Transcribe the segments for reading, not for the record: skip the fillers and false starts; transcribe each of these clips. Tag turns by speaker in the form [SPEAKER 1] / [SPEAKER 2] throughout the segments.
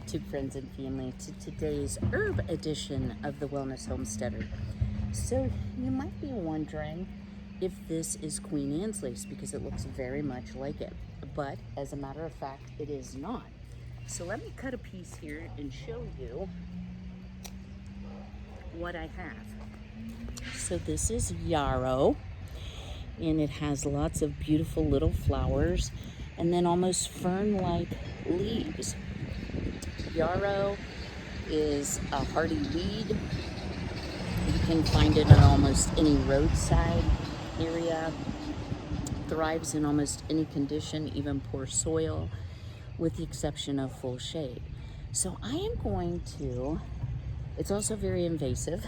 [SPEAKER 1] YouTube friends and family, to today's herb edition of the Wellness Homesteader. So you might be wondering if this is Queen Anne's lace because it looks very much like it, but as a matter of fact it is not. So let me cut a piece here and show you what I have. So this is Yarrow, and it has lots of beautiful little flowers and then almost fern-like leaves. Yarrow is a hardy weed. You can find it in almost any roadside area. Thrives in almost any condition, even poor soil, with the exception of full shade. So I am going to, it's also very invasive.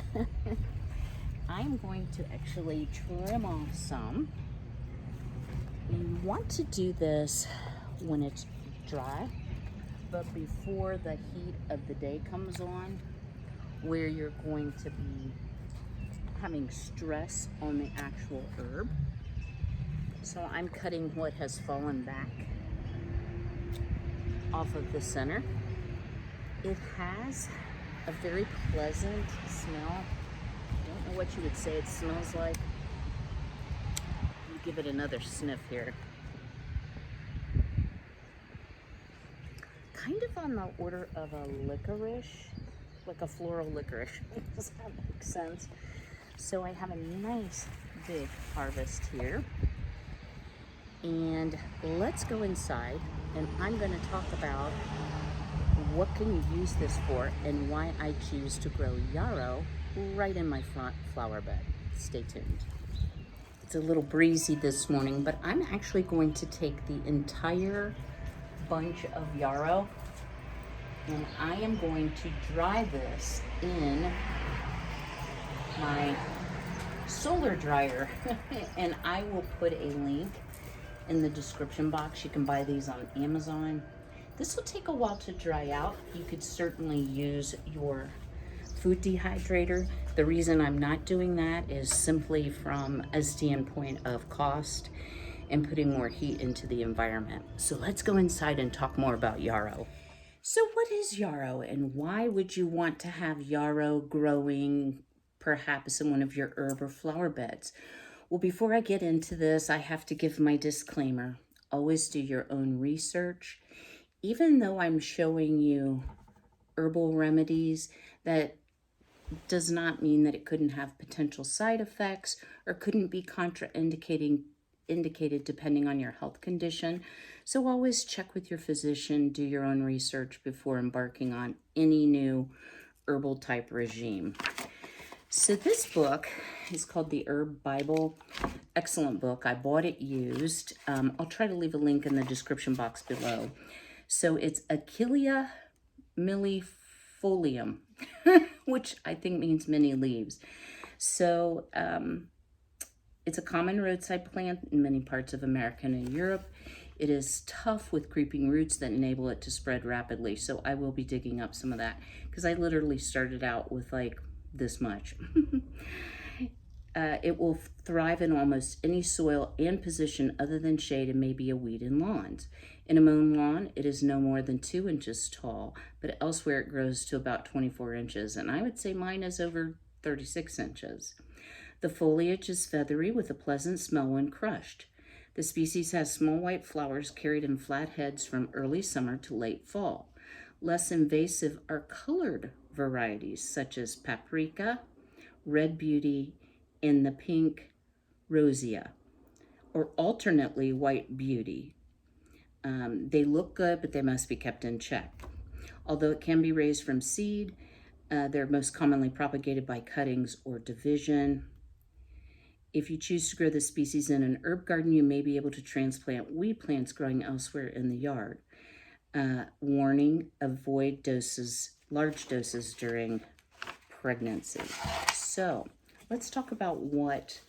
[SPEAKER 1] I'm going to actually trim off some. You want to do this when it's dry, but before the heat of the day comes on, where you're going to be having stress on the actual herb. So I'm cutting what has fallen back off of the center. It has a very pleasant smell. I don't know what you would say it smells like. Give it another sniff here. Kind of on the order of a licorice, like a floral licorice. Does that make sense? So I have a nice big harvest here. And let's go inside and I'm going to talk about what can you use this for and why I choose to grow yarrow right in my front flower bed. Stay tuned. It's a little breezy this morning, but I'm actually going to take the entire bunch of yarrow and I am going to dry this in my solar dryer. And I will put a link in the description box. You can buy these on Amazon. This will take a while to dry out. You could certainly use your food dehydrator. The reason I'm not doing that is simply from a standpoint of cost and putting more heat into the environment. So let's go inside and talk more about yarrow. So what is yarrow and why would you want to have yarrow growing perhaps in one of your herb or flower beds? Well, before I get into this, I have to give my disclaimer. Always do your own research. Even though I'm showing you herbal remedies, that does not mean that it couldn't have potential side effects or couldn't be indicated depending on your health condition. So always check with your physician, do your own research before embarking on any new herbal type regime. So this book is called The Herb Bible. Excellent book. I bought it used. I'll try to leave a link in the description box below. So it's Achillea millifolium, which I think means many leaves. So it's a common roadside plant in many parts of America and Europe. It is tough with creeping roots that enable it to spread rapidly. So I will be digging up some of that because I literally started out with like this much. It will thrive in almost any soil and position other than shade and may be a weed in lawns. In a mown lawn, it is no more than 2 inches tall, but elsewhere it grows to about 24 inches, and I would say mine is over 36 inches. The foliage is feathery with a pleasant smell when crushed. The species has small white flowers carried in flat heads from early summer to late fall. Less invasive are colored varieties such as paprika, red beauty, and the pink rosea, or alternately white beauty. They look good, but they must be kept in check. Although it can be raised from seed, they're most commonly propagated by cuttings or division. If you choose to grow the species in an herb garden, you may be able to transplant weed plants growing elsewhere in the yard. Warning, avoid large doses during pregnancy. So let's talk about what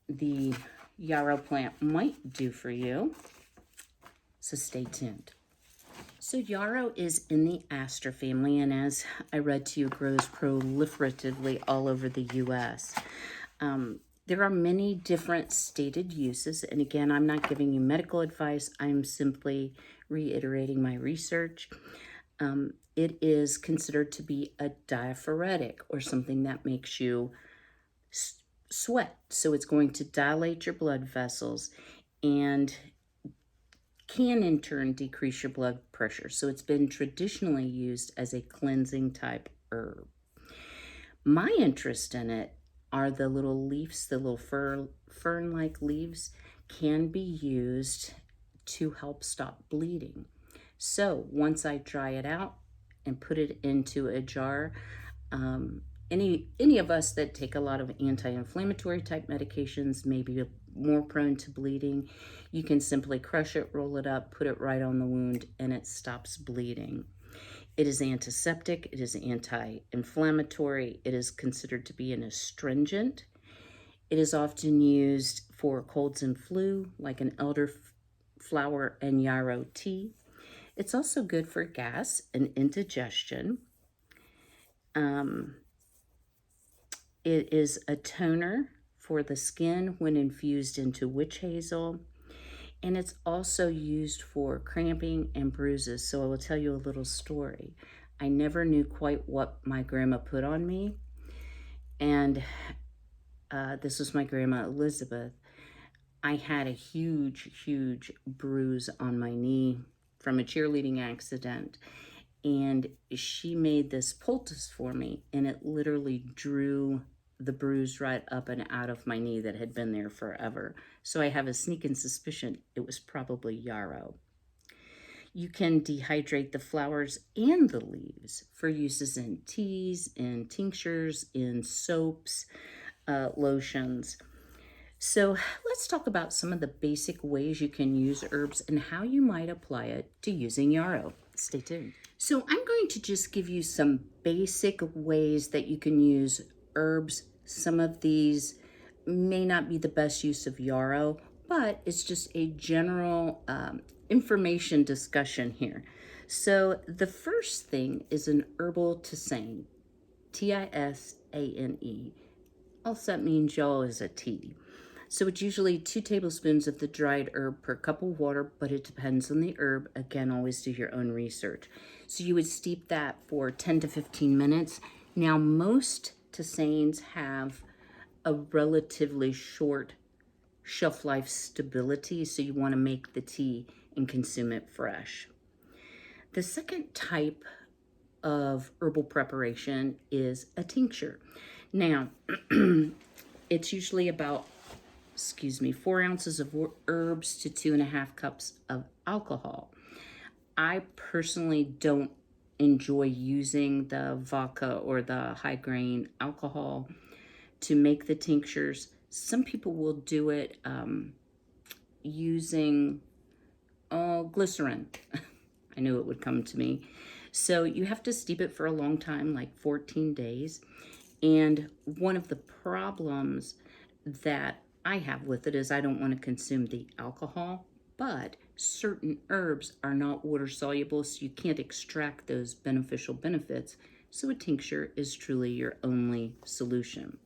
[SPEAKER 1] the yarrow plant might do for you. So stay tuned. So yarrow is in the aster family, and as I read to you, grows proliferatively all over the U.S. There are many different stated uses, and again, I'm not giving you medical advice. I'm simply reiterating my research. It is considered to be a diaphoretic, or something that makes you sweat. So it's going to dilate your blood vessels and can in turn decrease your blood pressure. So it's been traditionally used as a cleansing type herb. My interest in it are the little leaves, the little fern-like leaves can be used to help stop bleeding. So once I dry it out and put it into a jar, um, any of us that take a lot of anti-inflammatory type medications may be more prone to bleeding. You can simply crush it, roll it up, put it right on the wound, and it stops bleeding. It is antiseptic, it is anti-inflammatory, it is considered to be an astringent. It is often used for colds and flu, like an elderflower and yarrow tea. It's also good for gas and indigestion. It is a toner for the skin when infused into witch hazel. And it's also used for cramping and bruises. So I will tell you a little story. I never knew quite what my grandma put on me. And this was my grandma Elizabeth. I had a huge bruise on my knee from a cheerleading accident. And she made this poultice for me, and it literally drew the bruise right up and out of my knee that had been there forever. So I have a sneaking suspicion it was probably yarrow. You can dehydrate the flowers and the leaves for uses in teas, in tinctures, in soaps, lotions. So let's talk about some of the basic ways you can use herbs and how you might apply it to using yarrow. Stay tuned. So I'm going to just give you some basic ways that you can use herbs. Some of these may not be the best use of yarrow, but it's just a general information discussion here. So the first thing is an herbal tisane, Tisane. Also, that means y'all is a tea. So it's usually 2 tablespoons of the dried herb per cup of water, but it depends on the herb. Again, always do your own research. So you would steep that for 10 to 15 minutes. Now, most tisanes have a relatively short shelf life stability, so you want to make the tea and consume it fresh. The second type of herbal preparation is a tincture. Now, it's usually about 4 ounces of herbs to 2.5 cups of alcohol. I personally don't enjoy using the vodka or the high grain alcohol to make the tinctures. Some people will do it using glycerin. I knew it would come to me. So you have to steep it for a long time, like 14 days. And one of the problems that I have with it is I don't want to consume the alcohol, but certain herbs are not water soluble, so you can't extract those beneficial benefits. So a tincture is truly your only solution.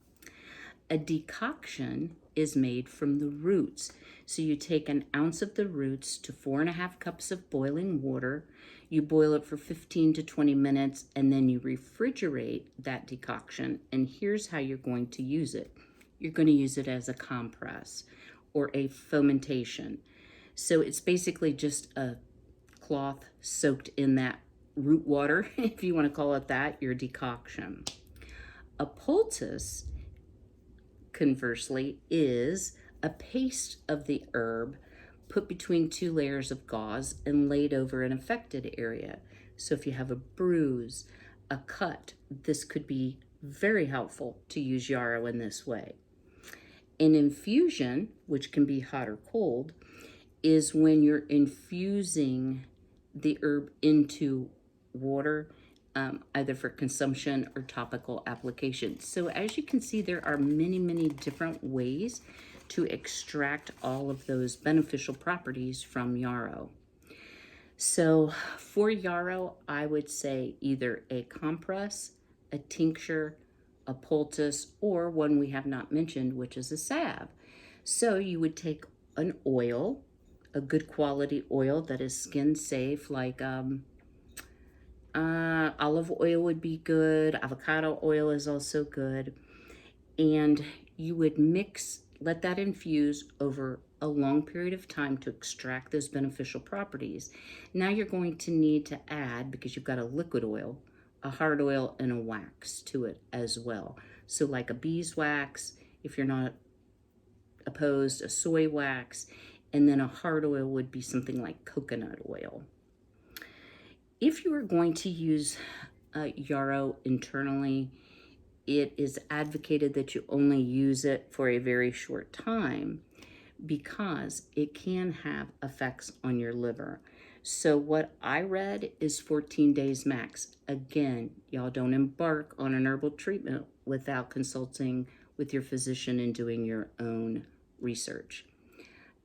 [SPEAKER 1] A decoction is made from the roots. So you take 1 ounce of the roots to 4.5 cups of boiling water. You boil it for 15 to 20 minutes, and then you refrigerate that decoction. And here's how you're going to use it. You're going to use it as a compress or a fomentation. So it's basically just a cloth soaked in that root water, if you want to call it that, your decoction. A poultice, conversely, is a paste of the herb put between 2 layers of gauze and laid over an affected area. So if you have a bruise, a cut, this could be very helpful to use yarrow in this way. An infusion, which can be hot or cold, is when you're infusing the herb into water, either for consumption or topical application. So as you can see, there are many different ways to extract all of those beneficial properties from yarrow. So for yarrow, I would say either a compress, a tincture, a poultice, or one we have not mentioned, which is a salve. So you would take an oil, a good quality oil that is skin safe, like Olive oil would be good. Avocado oil is also good. And you would mix, let that infuse over a long period of time to extract those beneficial properties. Now you're going to need to add, because you've got a liquid oil, a hard oil and a wax to it as well. So like a beeswax, if you're not opposed, a soy wax, and then a hard oil would be something like coconut oil. If you are going to use yarrow internally, it is advocated that you only use it for a very short time because it can have effects on your liver. So what I read is 14 days max. Again, y'all don't embark on an herbal treatment without consulting with your physician and doing your own research.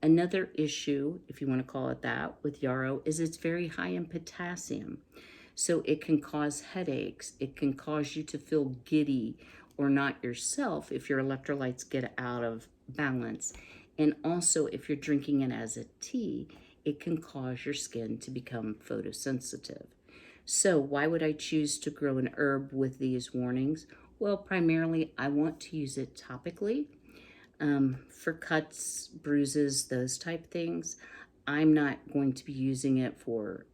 [SPEAKER 1] Another issue, if you want to call it that, with yarrow is it's very high in potassium. So it can cause headaches. It can cause you to feel giddy or not yourself if your electrolytes get out of balance. And also, if you're drinking it as a tea, it can cause your skin to become photosensitive. So why would I choose to grow an herb with these warnings? Well, primarily I want to use it topically for cuts, bruises, those type things. I'm not going to be using it for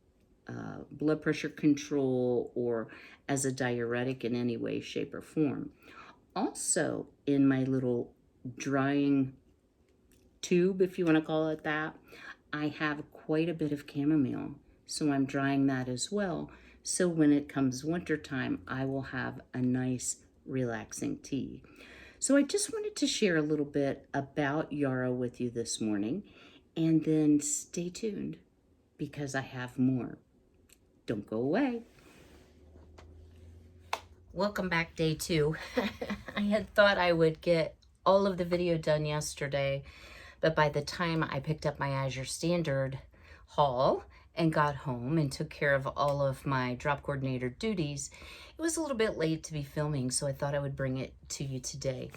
[SPEAKER 1] blood pressure control or as a diuretic in any way, shape, or form. Also, in my little drying tube, if you want to call it that, I have quite a bit of chamomile. So I'm drying that as well. So when it comes wintertime, I will have a nice, relaxing tea. So I just wanted to share a little bit about yarrow with you this morning, and then stay tuned because I have more. Don't go away. Welcome back, day 2. I had thought I would get all of the video done yesterday, but by the time I picked up my Azure Standard haul and got home and took care of all of my drop coordinator duties, it was a little bit late to be filming, so I thought I would bring it to you today.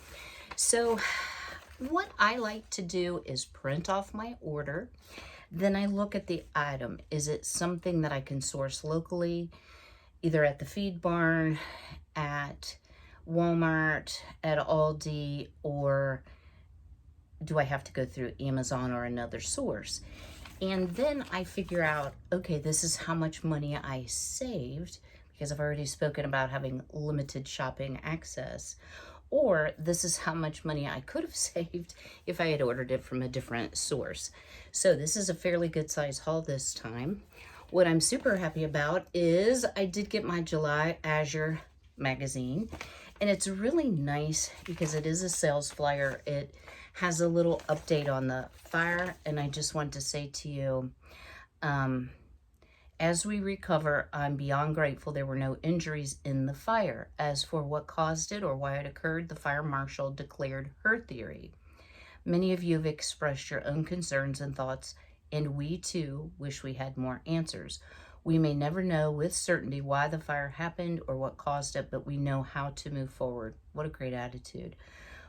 [SPEAKER 1] So what I like to do is print off my order. Then I look at the item. Is it something that I can source locally, either at the feed barn, at Walmart, at Aldi, or do I have to go through Amazon or another source? And then I figure out, okay, this is how much money I saved, because I've already spoken about having limited shopping access, or this is how much money I could have saved if I had ordered it from a different source. So this is a fairly good size haul this time. What I'm super happy about is I did get my July Azure Magazine, and it's really nice because it is a sales flyer. It has a little update on the fire, and I just want to say to you, as we recover, I'm beyond grateful there were no injuries in the fire. As for what caused it or why it occurred, the fire marshal declared her theory. Many of you have expressed your own concerns and thoughts, and we too wish we had more answers. We may never know with certainty why the fire happened or what caused it, but we know how to move forward. What a great attitude.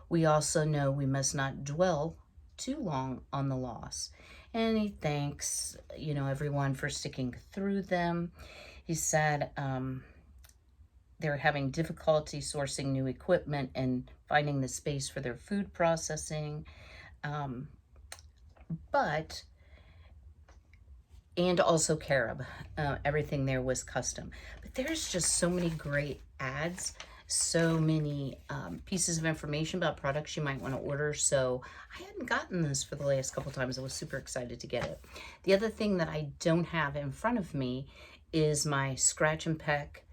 [SPEAKER 1] We also know we must not dwell too long on the loss. And he thanks, everyone for sticking through them. He said they're having difficulty sourcing new equipment and finding the space for their food processing. And also carob. Everything there was custom. But there's just so many great ads, so many pieces of information about products you might want to order. So I hadn't gotten this for the last couple times. I was super excited to get it. The other thing that I don't have in front of me is my Scratch and Peck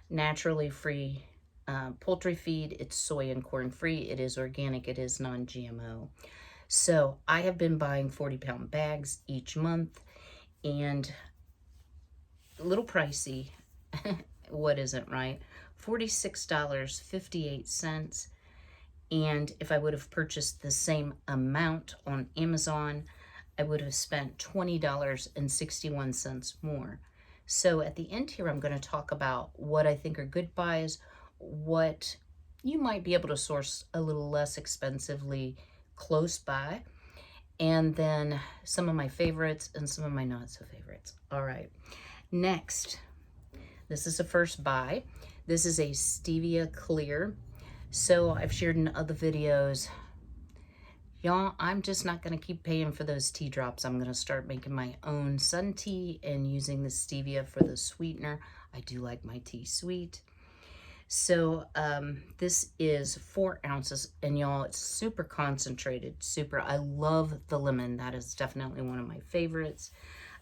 [SPEAKER 1] naturally free poultry feed. It's soy and corn free. It is organic. It is non-GMO. So I have been buying 40-pound bags each month, and a little pricey. What isn't, right? $46.58. And if I would have purchased the same amount on Amazon, I would have spent $20.61 more. So at the end here, I'm going to talk about what I think are good buys, what you might be able to source a little less expensively close by, and then some of my favorites and some of my not so favorites. All right, next, This is a first buy. This is a Stevia Clear. So I've shared in other videos, y'all, I'm just not gonna keep paying for those tea drops. I'm gonna start making my own sun tea and using the stevia for the sweetener. I do like my tea sweet. So this is 4 ounces, and y'all, it's super concentrated, super. I love the lemon. That is definitely one of my favorites.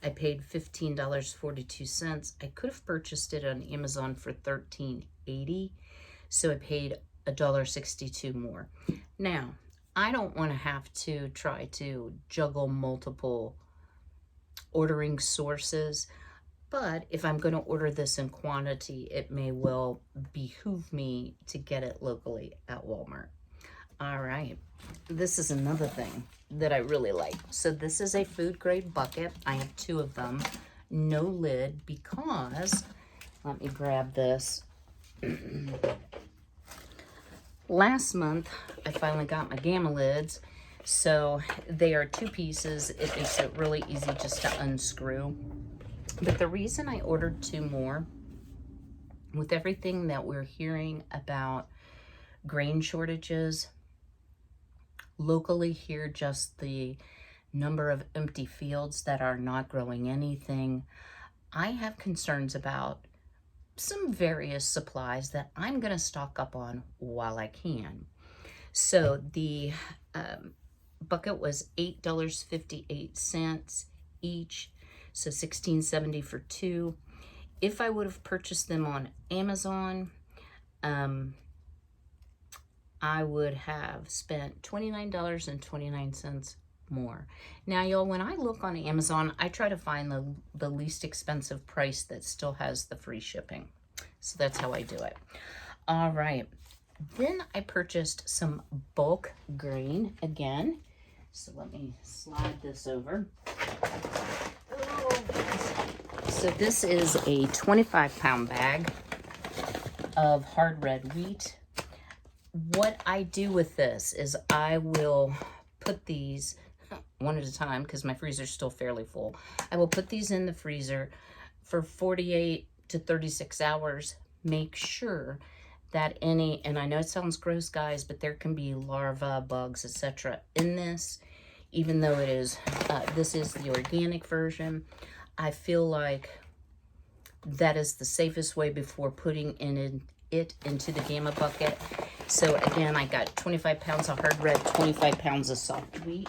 [SPEAKER 1] I paid $15.42. I could have purchased it on Amazon for $13.80, so I paid $1.62 more. Now, I don't want to have to try to juggle multiple ordering sources, but if I'm going to order this in quantity, it may well behoove me to get it locally at Walmart. All right, this is another thing that I really like. So this is a food grade bucket. I have 2 of them, no lid, because, let me grab this. Last month, I finally got my gamma lids. So they are 2 pieces. It makes it really easy just to unscrew. But the reason I ordered 2 more, with everything that we're hearing about grain shortages, locally here, just the number of empty fields that are not growing anything, I have concerns about some various supplies that I'm going to stock up on while I can. So the bucket was $8.58 each, so $16.70 for 2. If I would have purchased them on Amazon, I would have spent $29.29 more. Now, y'all, when I look on Amazon, I try to find the least expensive price that still has the free shipping. So that's how I do it. All right. Then I purchased some bulk grain again. So let me slide this over. So this is a 25-pound bag of hard red wheat. What I do with this is I will put these one at a time, because my freezer's still fairly full. I will put these in the freezer for 48 to 36 hours. Make sure that any, and I know it sounds gross, guys, but there can be larvae, bugs, etc. in this, even though it is, this is the organic version. I feel like that is the safest way before putting it into the gamma bucket. So again, I got 25 pounds of hard red, 25 pounds of soft wheat.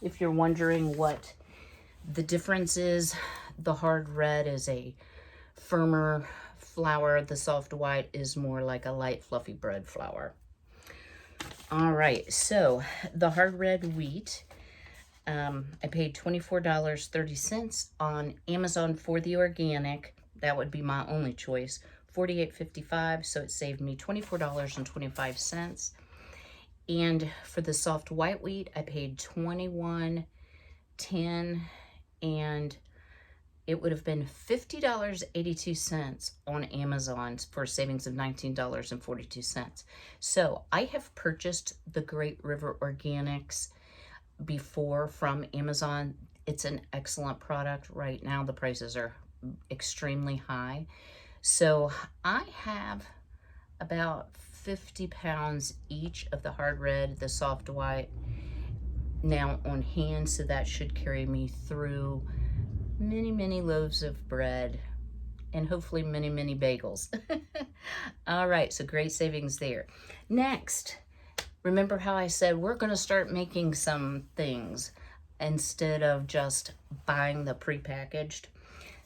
[SPEAKER 1] If you're wondering what the difference is, the hard red is a firmer flour. The soft white is more like a light, fluffy bread flour. All right, so the hard red wheat, I paid $24.30 on Amazon for the organic. That would be my only choice. $48.55, so it saved me $24.25. And for the soft white wheat, I paid $21.10, and it would have been $50.82 on Amazon for a savings of $19.42. So I have purchased the Great River Organics before from Amazon. It's an excellent product. Right now, the prices are extremely high. So I have about 50 pounds each of the hard red, the soft white, now on hand, so that should carry me through many loaves of bread and hopefully many bagels. All right, so great savings there. Next, remember how I said we're going to start making some things instead of just buying the prepackaged?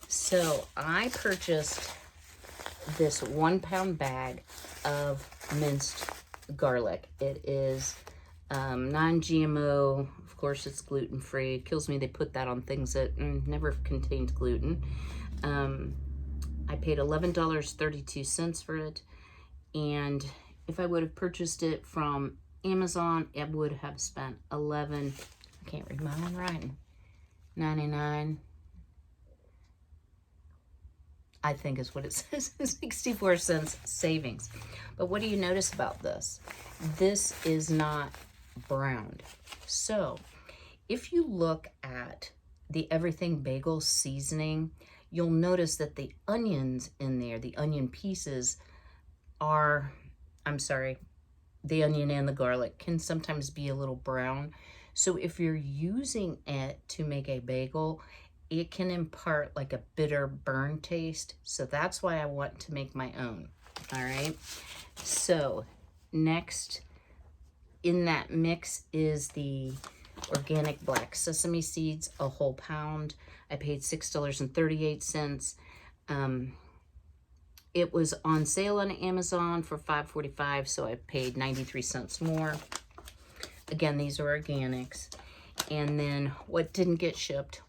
[SPEAKER 1] So I purchased this 1-pound bag of minced garlic. It is non-GMO. Of course, it's gluten-free. It kills me they put that on things that never contained gluten. I paid $11.32 for it, and if I would have purchased it from Amazon, it would have spent I can't read my own writing, 99, I think is what it says, 64 cents savings. But what do you notice about this? This is not browned. So if you look at the Everything Bagel seasoning, you'll notice that the onions in there, the onion pieces are, I'm sorry, the onion and the garlic can sometimes be a little brown. So if you're using it to make a bagel, it can impart like a bitter burn taste. So that's why I want to make my own. All right. So next in that mix is the organic black sesame seeds, a whole pound. I paid $6.38. It was on sale on Amazon for $5.45, so I paid 93 cents more. Again, these are organics. And then what didn't get shipped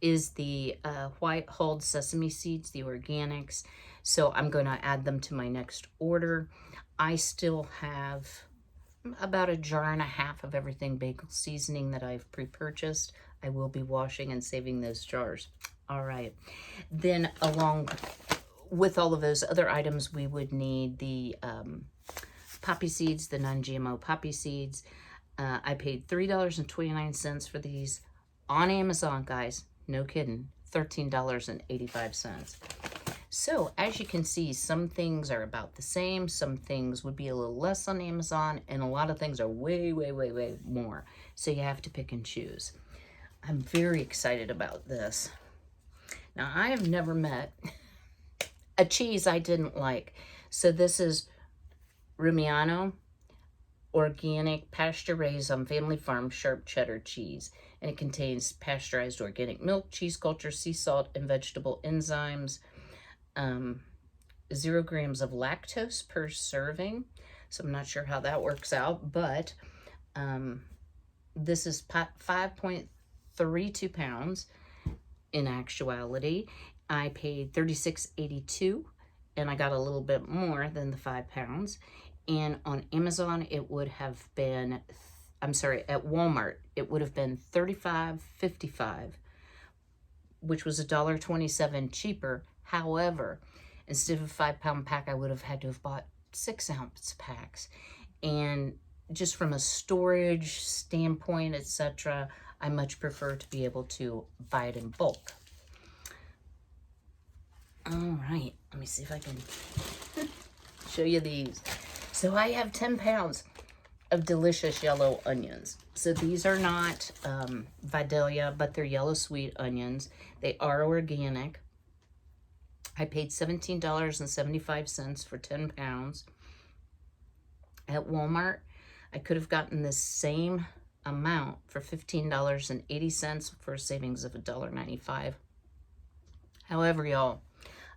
[SPEAKER 1] is the white hulled sesame seeds, the organics. So I'm going to add them to my next order. I still have about a jar and a half of everything bagel seasoning that I've pre-purchased. I will be washing and saving those jars. All right. Then along with all of those other items, we would need the poppy seeds, the non-GMO poppy seeds. I paid $3.29 for these on Amazon, guys. No kidding. $13.85. So as you can see, some things are about the same. Some things would be a little less on Amazon, and a lot of things are way, way, way, way more. So you have to pick and choose. I'm very excited about this. Now, I have never met a cheese I didn't like. So this is Rumiano organic pasture raised on family farm sharp cheddar cheese, and it contains pasteurized organic milk, cheese culture, sea salt, and vegetable enzymes. 0 grams of lactose per serving, so I'm not sure how that works out, but this is 5.32 pounds in actuality. I paid $36.82, and I got a little bit more than the 5 pounds. And on Amazon, it would have been, I'm sorry, at Walmart, it would have been $35.55, which was $1.27 cheaper. However, instead of a 5-pound pack, I would have had to have bought 6-ounce packs. And just from a storage standpoint, etc., I much prefer to be able to buy it in bulk. All right, let me see if I can show you these. So I have 10 pounds of delicious yellow onions. So these are not Vidalia, but they're yellow sweet onions. They are organic. I paid $17.75 for 10 pounds. At Walmart, I could have gotten the same amount for $15.80 for a savings of $1.95. However, y'all,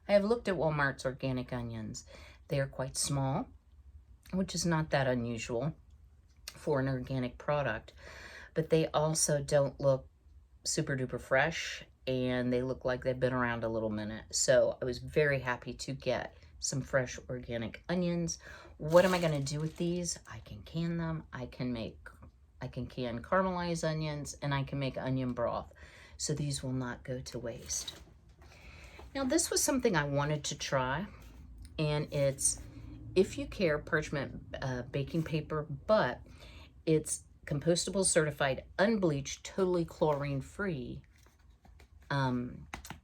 [SPEAKER 1] I have looked at Walmart's organic onions. They are quite small, which is not that unusual for an organic product, but they also don't look super duper fresh, and they look like they've been around a little minute. So I was very happy to get some fresh organic onions. What am I going to do with these? I can can them. I can can caramelized onions, and I can make onion broth. So these will not go to waste. Now, this was something I wanted to try, and it's If You Care parchment baking paper, but it's compostable, certified, unbleached, totally chlorine-free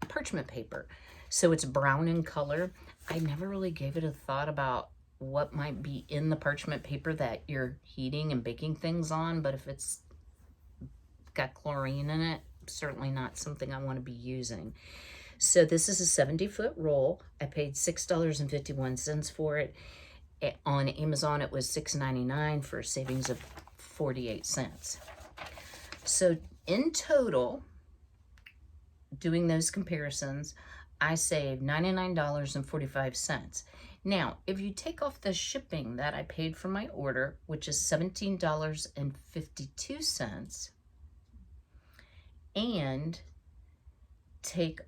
[SPEAKER 1] parchment paper. So it's brown in color. I never really gave it a thought about what might be in the parchment paper that you're heating and baking things on, but if it's got chlorine in it, certainly not something I want to be using. So this is a 70-foot roll. I paid $6.51 for it. On Amazon, it was $6.99 for a savings of 48 cents. So in total, doing those comparisons, I saved $99.45. Now, if you take off the shipping that I paid for my order, which is $17.52, and take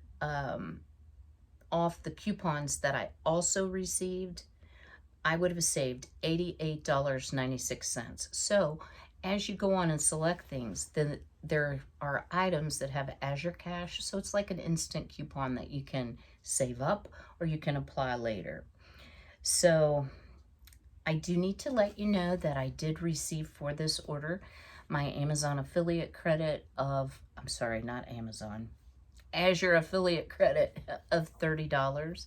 [SPEAKER 1] off the coupons that I also received, I would have saved $88.96. So as you go on and select things, then there are items that have Azure Cash. So it's like an instant coupon that you can save up or you can apply later. So I do need to let you know that I did receive for this order my Amazon affiliate credit of, I'm sorry, not Amazon, Azure affiliate credit of $30.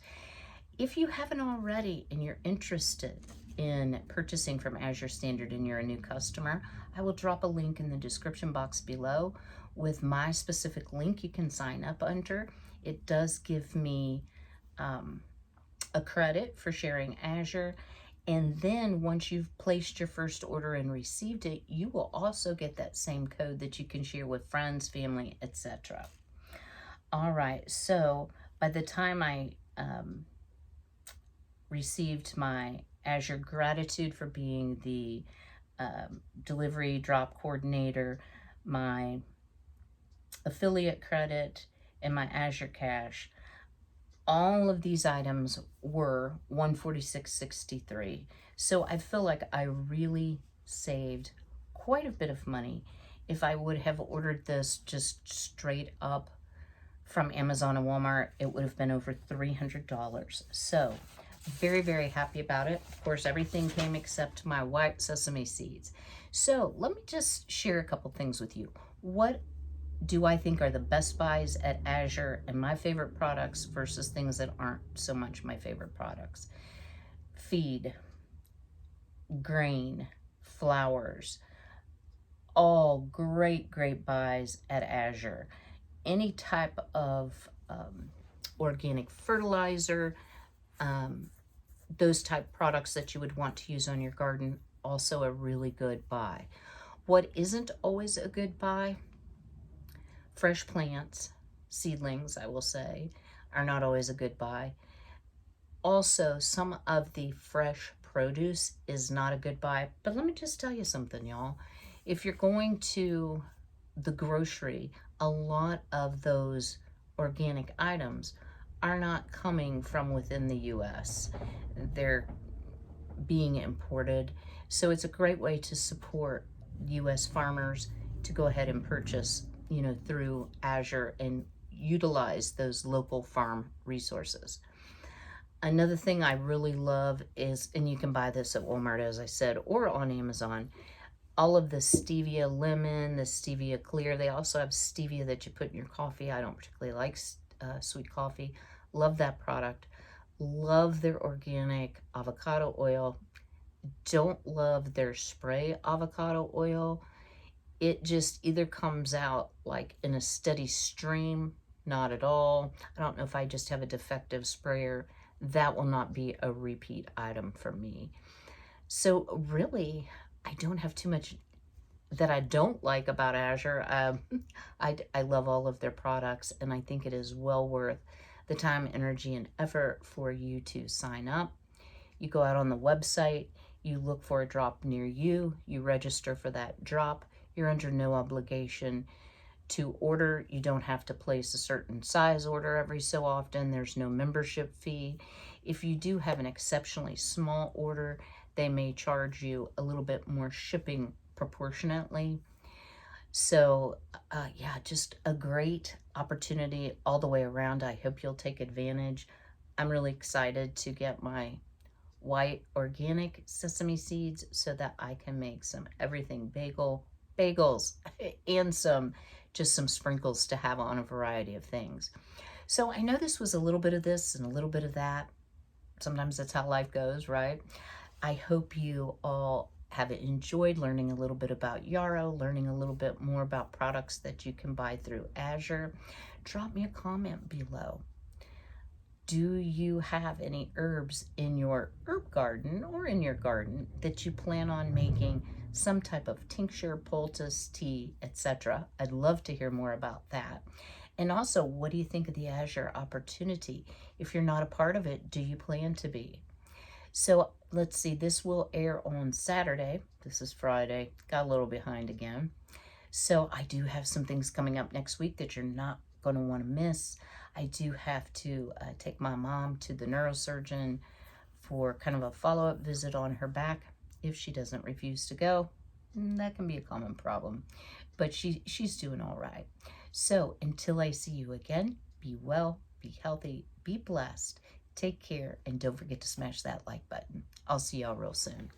[SPEAKER 1] If you haven't already and you're interested in purchasing from Azure Standard and you're a new customer, I will drop a link in the description box below with my specific link you can sign up under. It does give me a credit for sharing Azure. And then once you've placed your first order and received it, you will also get that same code that you can share with friends, family, etc. All right, so by the time I received my Azure gratitude for being the delivery drop coordinator, my affiliate credit, and my Azure cash, all of these items were $146.63. So I feel like I really saved quite a bit of money. If I would have ordered this just straight up from Amazon and Walmart, it would have been over $300. So very, very happy about it. Of course, everything came except my white sesame seeds. So let me just share a couple things with you. What do I think are the best buys at Azure and my favorite products versus things that aren't so much my favorite products? Feed, grain, flowers, all great, great buys at Azure. Any type of organic fertilizer, those type products that you would want to use on your garden, also a really good buy. What isn't always a good buy? Fresh plants, seedlings, I will say, are not always a good buy. Also, some of the fresh produce is not a good buy. But let me just tell you something, y'all. If you're going to the grocery, a lot of those organic items are not coming from within the US. They're being imported. So it's a great way to support US farmers to go ahead and purchase, through Azure and utilize those local farm resources. Another thing I really love is, and you can buy this at Walmart, as I said, or on Amazon, all of the stevia lemon, the stevia clear. They also have stevia that you put in your coffee. I don't particularly like sweet coffee. Love that product. Love their organic avocado oil. Don't love their spray avocado oil. It just either comes out like in a steady stream, not at all. I don't know if I just have a defective sprayer. That will not be a repeat item for me. So really, I don't have too much that I don't like about Azure. I love all of their products, and I think it is well worth the time, energy, and effort for you to sign up. You go out on the website, you look for a drop near you, you register for that drop. You're under no obligation to order. You don't have to place a certain size order every so often. There's no membership fee. If you do have an exceptionally small order, they may charge you a little bit more shipping proportionately. So yeah, just a great opportunity all the way around. I hope you'll take advantage. I'm really excited to get my white organic sesame seeds so that I can make some everything bagels and just some sprinkles to have on a variety of things. So I know this was a little bit of this and a little bit of that. Sometimes that's how life goes, right? I hope you all have enjoyed learning a little bit about Yarrow, learning a little bit more about products that you can buy through Azure. Drop me a comment below. Do you have any herbs in your herb garden or in your garden that you plan on making some type of tincture, poultice, tea, etc.? I'd love to hear more about that. And also, what do you think of the Azure opportunity? If you're not a part of it, do you plan to be? So let's see, this will air on Saturday. This is Friday. Got a little behind again. So I do have some things coming up next week that you're not going to want to miss. I do have to take my mom to the neurosurgeon for kind of a follow-up visit on her back. If she doesn't refuse to go, that can be a common problem. But she's doing all right. So until I see you again, be well, be healthy, be blessed. Take care, and don't forget to smash that like button. I'll see y'all real soon.